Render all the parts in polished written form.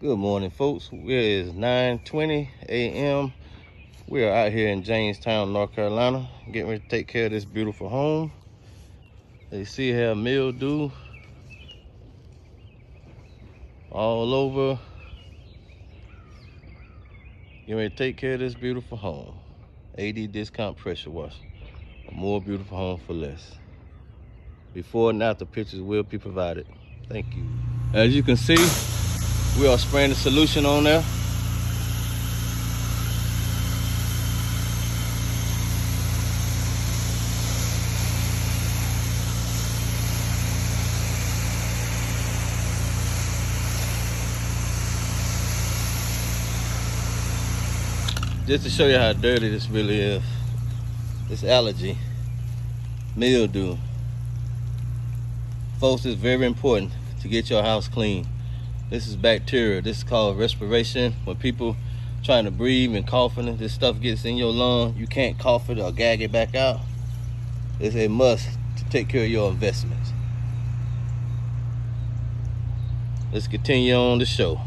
Good morning, folks. It is 9:20 a.m. We are out here in Jamestown, North Carolina, getting ready to take care of this beautiful home. As you see here, mildew all over. Getting ready to take care of this beautiful home. AD discount pressure wash. A more beautiful home for less. Before and after pictures will be provided. Thank you. As you can see, we are spraying the solution on there. Just to show you how dirty this really is. It's allergy, mildew. Folks, it's very important to get your house clean. This is bacteria. This is called respiration. When people trying to breathe and coughing, this stuff gets in your lung. You can't cough it or gag it back out. It's a must to take care of your investments. Let's continue on the show.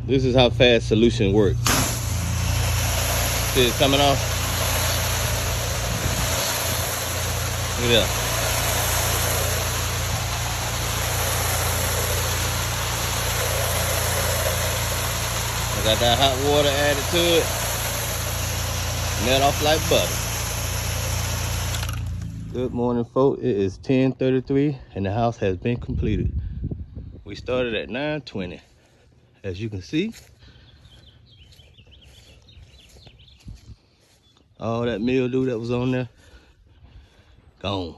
This is how fast solution works. See it coming off? Look at that. I got that hot water added to it. Melt off like butter. Good morning, folks. It is 10:33 and the house has been completed. We started at 9:20. As you can see, all that mildew that was on there, gone.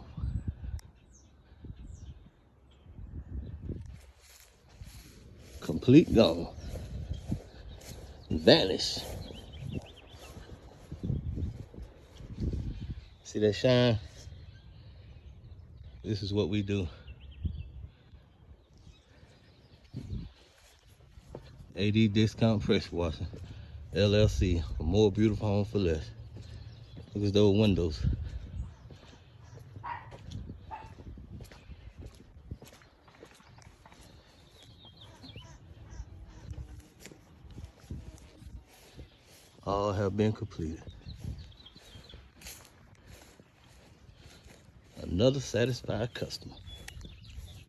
Complete gone. Vanish. See that shine? This is what we do. AD discount pressure washing, LLC, a more beautiful home for less. Look at those windows. All have been completed. Another satisfied customer.